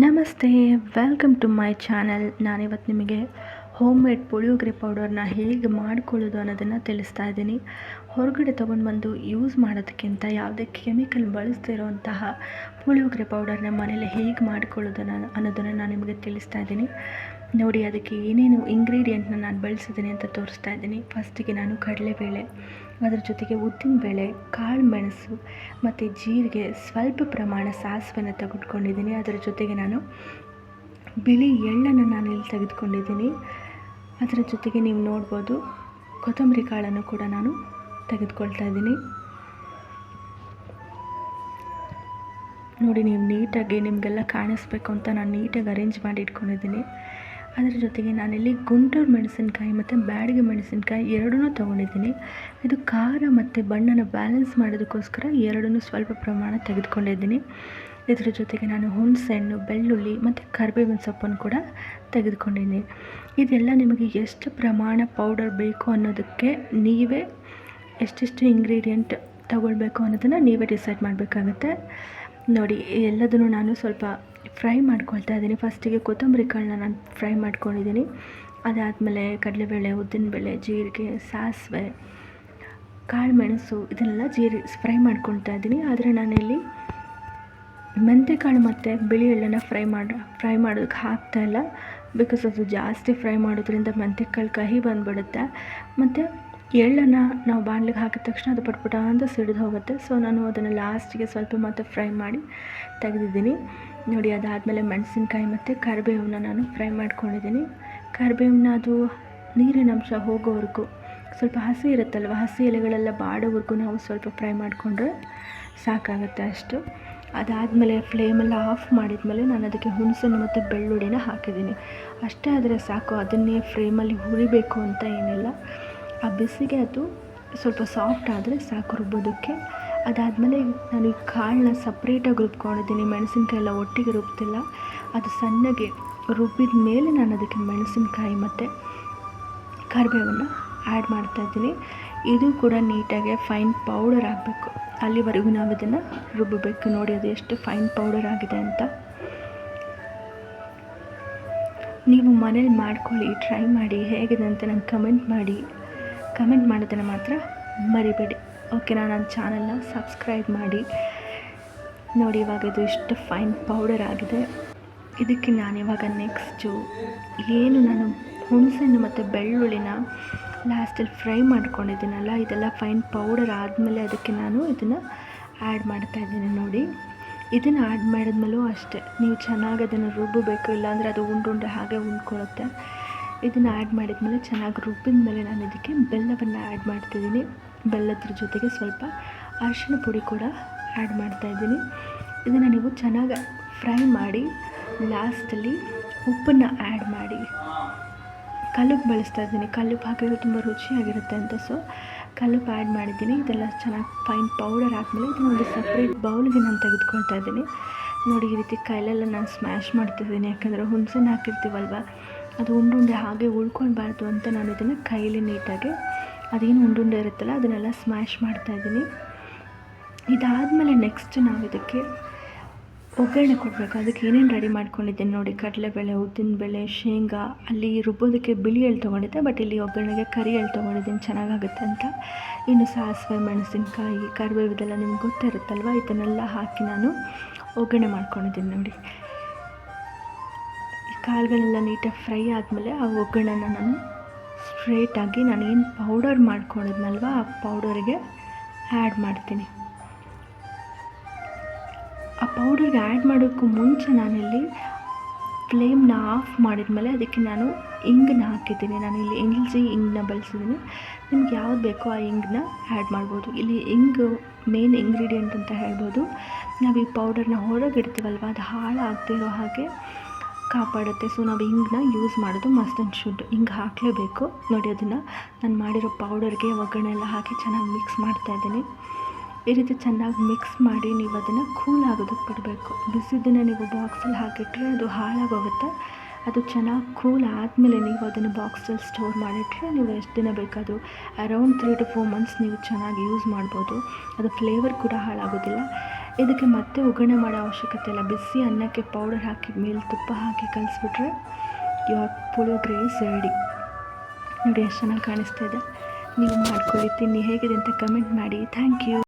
ನಮಸ್ತೆ, welcome to my channel. ನಾನಿವತ್ತು ನಿಮಗೆ ಹೋಮ್ ಮೇಡ್ ಪುಳಿಯೋಗರೆ ಪೌಡರ್ನ ಹೇಗೆ ಮಾಡ್ಕೊಳ್ಳೋದು ಅನ್ನೋದನ್ನು ತಿಳಿಸ್ತಾ ಇದ್ದೀನಿ. ಹೊರಗಡೆ ತೊಗೊಂಡು ಬಂದು ಯೂಸ್ ಮಾಡೋದಕ್ಕಿಂತ ಯಾವುದೇ ಕೆಮಿಕಲ್ ಬಳಸ್ತಿರೋಂತಹ ಪುಳಿಯೋಗರೆ ಪೌಡರ್ನ ಮನೇಲಿ ಹೇಗೆ ಮಾಡ್ಕೊಳ್ಳೋದು ಅನ್ನೋದನ್ನು ನಾನು ನಿಮಗೆ ತಿಳಿಸ್ತಾ ಇದ್ದೀನಿ. ನೋಡಿ, ಅದಕ್ಕೆ ಏನೇನು ಇಂಗ್ರೀಡಿಯೆಂಟ್ನ ನಾನು ಬಳಸಿದ್ದೀನಿ ಅಂತ ತೋರಿಸ್ತಾ ಇದ್ದೀನಿ. ಫಸ್ಟಿಗೆ ನಾನು ಕಡಲೆಬೇಳೆ, ಅದರ ಜೊತೆಗೆ ಉದ್ದಿನಬೇಳೆ, ಕಾಳು ಮೆಣಸು ಮತ್ತು ಜೀರಿಗೆ, ಸ್ವಲ್ಪ ಪ್ರಮಾಣ ಸಾಸಿವೆನ ತೆಗೆದುಕೊಂಡಿದ್ದೀನಿ. ಅದರ ಜೊತೆಗೆ ನಾನು ಬಿಳಿ ಎಳ್ಳನ್ನು ನಾನಿಲ್ಲಿ ತೆಗೆದುಕೊಂಡಿದ್ದೀನಿ. ಅದರ ಜೊತೆಗೆ ನೀವು ನೋಡ್ಬೋದು ಕೊತ್ತಂಬರಿ ಕಾಳನ್ನು ಕೂಡ ನಾನು ತೆಗೆದುಕೊಳ್ತಾ ಇದ್ದೀನಿ. ನೋಡಿ, ನೀವು ನೀಟಾಗಿ ನಿಮಗೆಲ್ಲ ಕಾಣಿಸ್ಬೇಕು ಅಂತ ನಾನು ನೀಟಾಗಿ ಅರೇಂಜ್ ಮಾಡಿ ಇಟ್ಕೊಂಡಿದ್ದೀನಿ. ಅದರ ಜೊತೆಗೆ ನಾನಿಲ್ಲಿ ಗುಂಟೂರು ಮೆಣಸಿನ್ಕಾಯಿ ಮತ್ತು ಬ್ಯಾಡಗಿ ಮೆಣಸಿನ್ಕಾಯಿ ಎರಡನ್ನೂ ತೊಗೊಂಡಿದ್ದೀನಿ. ಇದು ಖಾರ ಮತ್ತು ಬಣ್ಣನ ಬ್ಯಾಲೆನ್ಸ್ ಮಾಡೋದಕ್ಕೋಸ್ಕರ ಎರಡನ್ನೂ ಸ್ವಲ್ಪ ಪ್ರಮಾಣ ತೆಗೆದುಕೊಂಡಿದ್ದೀನಿ. ಇದರ ಜೊತೆಗೆ ನಾನು ಹುಣಸೆಹಣ್ಣು, ಬೆಳ್ಳುಳ್ಳಿ ಮತ್ತು ಕರಿಬೇವಿನ ಸೊಪ್ಪನ್ನು ಕೂಡ ತೆಗೆದುಕೊಂಡಿದ್ದೀನಿ. ಇದೆಲ್ಲ ನಿಮಗೆ ಎಷ್ಟು ಪ್ರಮಾಣ ಪೌಡರ್ ಬೇಕು ಅನ್ನೋದಕ್ಕೆ ನೀವೇ ಎಷ್ಟೆಷ್ಟು ಇಂಗ್ರೀಡಿಯೆಂಟ್ ತಗೊಳ್ಬೇಕು ಅನ್ನೋದನ್ನು ನೀವೇ ಡಿಸೈಡ್ ಮಾಡಬೇಕಾಗತ್ತೆ. ನೋಡಿ, ಎಲ್ಲದನ್ನು ನಾನು ಸ್ವಲ್ಪ ಫ್ರೈ ಮಾಡ್ಕೊಳ್ತಾ ಇದ್ದೀನಿ. ಫಸ್ಟಿಗೆ ಕೊತ್ತಂಬರಿ ಕಾಳನ್ನ ನಾನು ಫ್ರೈ ಮಾಡ್ಕೊಂಡಿದ್ದೀನಿ. ಅದಾದಮೇಲೆ ಕಡಲೆಬೇಳೆ, ಉದ್ದಿನಬೇಳೆ, ಜೀರಿಗೆ, ಸಾಸಿವೆ, ಕಾಳು ಮೆಣಸು ಇದನ್ನೆಲ್ಲ ಫ್ರೈ ಮಾಡ್ಕೊಳ್ತಾ ಇದ್ದೀನಿ. ಆದರೆ ನಾನಿಲ್ಲಿ ಮೆಂತ್ಯಕಾಳು ಮತ್ತು ಬಿಳಿ ಎಳ್ಳನ್ನು ಫ್ರೈ ಮಾಡೋದಕ್ಕೆ ಹಾಕ್ತಾಯಿಲ್ಲ. ಬಿಕಾಸ್ ಅದು ಜಾಸ್ತಿ ಫ್ರೈ ಮಾಡೋದ್ರಿಂದ ಮೆಂತ್ಯಕಾಳು ಕಹಿ ಬಂದುಬಿಡುತ್ತೆ. ಮತ್ತು ಎಳ್ಳನ್ನು ನಾವು ಬಾಣಲೆಗೆ ಹಾಕಿದ ತಕ್ಷಣ ಅದು ಪಟ್ಪಟ ಅಂತ ಸಿಡಿದು ಹೋಗುತ್ತೆ. ಸೊ ನಾನು ಅದನ್ನು ಲಾಸ್ಟಿಗೆ ಸ್ವಲ್ಪ ಮತ್ತೆ ಫ್ರೈ ಮಾಡಿ ತೆಗೆದಿದ್ದೀನಿ. ನೋಡಿ, ಅದಾದಮೇಲೆ ಮೆಣಸಿನ್ಕಾಯಿ ಮತ್ತು ಕರಿಬೇವನ್ನ ನಾನು ಫ್ರೈ ಮಾಡ್ಕೊಂಡಿದ್ದೀನಿ. ಕರಿಬೇವನ್ನ ಅದು ನೀರಿನ ಅಂಶ ಹೋಗೋವರೆಗೂ, ಸ್ವಲ್ಪ ಹಸಿ ಇರುತ್ತಲ್ವ, ಹಸಿ ಎಲೆಗಳೆಲ್ಲ ಬಾಡೋವರೆಗೂ ನಾವು ಸ್ವಲ್ಪ ಫ್ರೈ ಮಾಡಿಕೊಂಡ್ರೆ ಸಾಕಾಗುತ್ತೆ ಅಷ್ಟು. ಅದಾದಮೇಲೆ ಫ್ಲೇಮೆಲ್ಲ ಆಫ್ ಮಾಡಿದ್ಮೇಲೆ ನಾನು ಅದಕ್ಕೆ ಹುಣಸೆಹಣ್ಣು ಮತ್ತು ಬೆಳ್ಳುಳ್ಳಿನ ಹಾಕಿದ್ದೀನಿ. ಅಷ್ಟೇ ಆದರೆ ಸಾಕು. ಅದನ್ನೇ ಫ್ಲೇಮಲ್ಲಿ ಹುರಿಬೇಕು ಅಂತ ಏನಿಲ್ಲ. ಆ ಬಿಸಿಗೆ ಅದು ಸ್ವಲ್ಪ ಸಾಫ್ಟ್ ಆದರೆ ಸಾಕು ರುಬ್ಬೋದಕ್ಕೆ. ಅದಾದಮೇಲೆ ನಾನು ಈ ಕಾಳನ್ನ ಸಪ್ರೇಟಾಗಿ ರುಬ್ಕೊಂಡಿದ್ದೀನಿ. ಮೆಣಸಿನ್ಕಾಯಿ ಎಲ್ಲ ಒಟ್ಟಿಗೆ ರುಬ್ತಿಲ್ಲ. ಅದು ಸಣ್ಣಗೆ ರುಬ್ಬಿದ ಮೇಲೆ ನಾನು ಅದಕ್ಕೆ ಮೆಣಸಿನ್ಕಾಯಿ ಮತ್ತು ಕರಿಬೇವನ್ನು ಆ್ಯಡ್ ಮಾಡ್ತಾಯಿದ್ದೀನಿ. ಇದು ಕೂಡ ನೀಟಾಗಿ ಫೈನ್ ಪೌಡರ್ ಆಗಬೇಕು. ಅಲ್ಲಿವರೆಗೂ ನಾವು ಇದನ್ನು ರುಬ್ಬಬೇಕು. ನೋಡಿ, ಅದು ಎಷ್ಟು ಫೈನ್ ಪೌಡರ್ ಆಗಿದೆ ಅಂತ. ನೀವು ಮನೇಲಿ ಮಾಡ್ಕೊಳ್ಳಿ, ಟ್ರೈ ಮಾಡಿ, ಹೇಗಿದೆ ಅಂತ ನಂಗೆ ಕಮೆಂಟ್ ಮಾಡೋದನ್ನು ಮಾತ್ರ ಮರಿಬೇಡಿ. ಓಕೆನಾ? ನನ್ನ ಚಾನಲ್ನ ಸಬ್ಸ್ಕ್ರೈಬ್ ಮಾಡಿ. ನೋಡಿ, ಇವಾಗ ಇದು ಎಷ್ಟು ಫೈನ್ ಪೌಡರ್ ಆಗಿದೆ. ಇದಕ್ಕೆ ನಾನಿವಾಗ ನೆಕ್ಸ್ಟು ನಾನು ಹುಣಸೆಹಣ್ಣು ಮತ್ತು ಬೆಳ್ಳುಳ್ಳಿನ ಲಾಸ್ಟಲ್ಲಿ ಫ್ರೈ ಮಾಡ್ಕೊಂಡಿದ್ದೀನಲ್ಲ, ಇದೆಲ್ಲ ಫೈನ್ ಪೌಡರ್ ಆದಮೇಲೆ ಅದಕ್ಕೆ ನಾನು ಇದನ್ನು ಆ್ಯಡ್ ಮಾಡ್ತಾಯಿದ್ದೀನಿ. ನೋಡಿ, ಇದನ್ನು ಆ್ಯಡ್ ಮಾಡಿದ್ಮೇಲೂ ಅಷ್ಟೇ, ನೀವು ಚೆನ್ನಾಗಿ ಅದನ್ನು ರುಬ್ಬಬೇಕು, ಇಲ್ಲಾಂದರೆ ಅದು ಉಂಡುಂಡೆ ಹಾಗೆ ಉಂಡ್ಕೊಳ್ಳುತ್ತೆ. ಇದನ್ನು ಆ್ಯಡ್ ಮಾಡಿದ್ಮೇಲೆ ಚೆನ್ನಾಗಿ ರುಬ್ಬಿದ ಮೇಲೆ ನಾನು ಇದಕ್ಕೆ ಬೆಲ್ಲವನ್ನು ಆ್ಯಡ್ ಮಾಡ್ತಿದ್ದೀನಿ. ಬೆಲ್ಲದ್ರ ಜೊತೆಗೆ ಸ್ವಲ್ಪ ಅರಿಶಿಣ ಪುಡಿ ಕೂಡ ಆ್ಯಡ್ ಮಾಡ್ತಾಯಿದ್ದೀನಿ. ಇದನ್ನು ನೀವು ಚೆನ್ನಾಗಿ ಫ್ರೈ ಮಾಡಿ ಲಾಸ್ಟಲ್ಲಿ ಉಪ್ಪನ್ನು ಆ್ಯಡ್ ಮಾಡಿ. ಕಲ್ಲುಪ್ಪು ಬಳಸ್ತಾ ಇದ್ದೀನಿ. ಕಲ್ಲುಪ್ಪು ಹಾಕಿದ್ರೆ ತುಂಬ ರುಚಿಯಾಗಿರುತ್ತೆ ಅಂತ, ಸೊ ಕಲ್ಲುಪ್ಪು ಆ್ಯಡ್ ಮಾಡಿದ್ದೀನಿ. ಇದೆಲ್ಲ ಚೆನ್ನಾಗಿ ಫೈನ್ ಪೌಡರ್ ಆದಮೇಲೆ ಇದನ್ನು ಒಂದು ಸಪ್ರೇಟ್ ಬೌಲ್ಗೆ ನಾನು ತೆಗೆದುಕೊಳ್ತಾ ಇದ್ದೀನಿ. ನೋಡಿ, ಈ ರೀತಿ ಕೈಲೆಲ್ಲ ನಾನು ಸ್ಮ್ಯಾಶ್ ಮಾಡ್ತಿದ್ದೀನಿ. ಯಾಕಂದರೆ ಹುಣಸೆಹಣ್ಣು ಹಾಕಿರ್ತೀವಲ್ವ, ಅದು ಉಂಡುಂಡೆ ಹಾಗೆ ಉಳ್ಕೊಳ್ಬಾರ್ದು ಅಂತ ನಾನು ಇದನ್ನು ಕೈಲಿ ನೀಟಾಗಿ ಅದೇನು ಉಂಡುಂಡೆ ಇರುತ್ತಲ್ಲ ಅದನ್ನೆಲ್ಲ ಸ್ಮ್ಯಾಶ್ ಮಾಡ್ತಾಯಿದ್ದೀನಿ. ಇದಾದಮೇಲೆ ನೆಕ್ಸ್ಟ್ ನಾವು ಇದಕ್ಕೆ ಒಗ್ಗರಣೆ ಕೊಡಬೇಕು. ಅದಕ್ಕೆ ಏನೇನು ರೆಡಿ ಮಾಡ್ಕೊಂಡಿದ್ದೀನಿ ನೋಡಿ, ಕಡಲೆಬೇಳೆ, ಉದ್ದಿನಬೇಳೆ, ಶೇಂಗಾ. ಅಲ್ಲಿ ರುಬ್ಬೋದಕ್ಕೆ ಬಿಳಿ ಎಳ್ಳು ತೊಗೊಂಡಿದ್ದೆ, ಬಟ್ ಇಲ್ಲಿ ಒಗ್ಗರಣೆಗೆ ಕರಿ ಎಳ್ಳು ತೊಗೊಂಡಿದ್ದೀನಿ, ಚೆನ್ನಾಗಾಗುತ್ತೆ ಅಂತ. ಇನ್ನು ಸಾಸಿವೆ, ಮೆಣಸಿನ್ಕಾಯಿ, ಕರಿಬೇವು ಇದೆಲ್ಲ ನಿಮ್ಗೆ ಗೊತ್ತಿರುತ್ತಲ್ವ, ಇದನ್ನೆಲ್ಲ ಹಾಕಿ ನಾನು ಒಗ್ಗರಣೆ ಮಾಡ್ಕೊಂಡಿದ್ದೀನಿ. ನೋಡಿ, ಈ ಕಾಳುಗಳೆಲ್ಲ ನೀಟಾಗಿ ಫ್ರೈ ಆದಮೇಲೆ ಆ ಒಗ್ಗರಣೆನ ನಾನು ಸ್ಟ್ರೇಟಾಗಿ ನಾನೇನು ಪೌಡರ್ ಮಾಡ್ಕೊಂಡಿದ್ನಲ್ವ ಆ ಪೌಡರಿಗೆ ಆ್ಯಡ್ ಮಾಡ್ತೀನಿ. ಆ ಪೌಡರ್ಗೆ ಆ್ಯಡ್ ಮಾಡೋಕ್ಕೂ ಮುಂಚೆ ನಾನಿಲ್ಲಿ ಫ್ಲೇಮ್ನ ಆಫ್ ಮಾಡಿದ್ಮೇಲೆ ಅದಕ್ಕೆ ನಾನು ಇಂಗನ್ನ ಹಾಕಿದ್ದೀನಿ. ನಾನಿಲ್ಲಿ ಇಂಗನ್ನ ಬಳಸಿದ್ದೀನಿ. ನಿಮ್ಗೆ ಯಾವ್ದು ಬೇಕೋ ಆ ಇಂಗನ್ನ ಆ್ಯಡ್ ಮಾಡ್ಬೋದು. ಇಲ್ಲಿ ಇಂಗು ಮೇನ್ ಇಂಗ್ರೀಡಿಯೆಂಟ್ ಅಂತ ಹೇಳ್ಬೋದು. ನಾವು ಈ ಪೌಡರ್ನ ಹೊರಗಿಡ್ತೀವಲ್ವ, ಅದು ಹಾಳಾಗದಿರೋ ಹಾಗೆ ಕಾಪಾಡುತ್ತೆ. ಸೊ ನಾವು ಇಂಗನ್ನ ಯೂಸ್ ಮಾಡೋದು ಮಸ್ಟ್ ಆ್ಯಂಡ್ ಶುಡ್. ಇಂಗು ಹಾಕಲೇಬೇಕು. ನೋಡಿ, ಅದನ್ನು ನಾನು ಮಾಡಿರೋ ಪೌಡರ್ಗೆ ಒಗ್ಗರಣೆ ಎಲ್ಲ ಹಾಕಿ ಚೆನ್ನಾಗಿ ಮಿಕ್ಸ್ ಮಾಡ್ತಾಯಿದ್ದೀನಿ. ಈ ರೀತಿ ಚೆನ್ನಾಗಿ ಮಿಕ್ಸ್ ಮಾಡಿ ನೀವು ಅದನ್ನು ಕೂಲ್ ಆಗೋದಕ್ಕೆ ಬಿಡಬೇಕು. ಬಿಸಿದನ್ನು ನೀವು ಬಾಕ್ಸಲ್ಲಿ ಹಾಕಿಟ್ರೆ ಅದು ಹಾಳಾಗೋಗುತ್ತೆ. ಅದು ಚೆನ್ನಾಗಿ ಕೂಲ್ ಆದಮೇಲೆ ನೀವು ಅದನ್ನು ಬಾಕ್ಸಲ್ಲಿ ಸ್ಟೋರ್ ಮಾಡಿಟ್ರೆ ನೀವು ಎಷ್ಟು ದಿನ ಬೇಕಾದರೂ ಅರೌಂಡ್ 3 to 4 months ನೀವು ಚೆನ್ನಾಗಿ ಯೂಸ್ ಮಾಡ್ಬೋದು. ಅದು ಫ್ಲೇವರ್ ಕೂಡ ಹಾಳಾಗೋದಿಲ್ಲ. ಇದಕ್ಕೆ ಮತ್ತೆ ಒಗ್ಗರಣೆ ಮಾಡೋ ಅವಶ್ಯಕತೆ ಇಲ್ಲ. ಬಿಸಿ ಅನ್ನಕ್ಕೆ ಪೌಡರ್ ಹಾಕಿ ಮೇಲೆ ತುಪ್ಪ ಹಾಕಿ ಕಲಿಸ್ಬಿಟ್ರೆ ಇವಾಗ ಪುಳಿಯೋಗರೆ ಈಸ್ ರೆಡಿ. ನೋಡಿ ಎಷ್ಟು ಚೆನ್ನಾಗಿ ಕಾಣಿಸ್ತಾ ಇದೆ. ನೀವು ಮಾಡ್ಕೊಳ್ಳಿ, ತಿನ್ನಿ, ಹೇಗಿದೆ ಅಂತ ಕಮೆಂಟ್ ಮಾಡಿ. Thank you.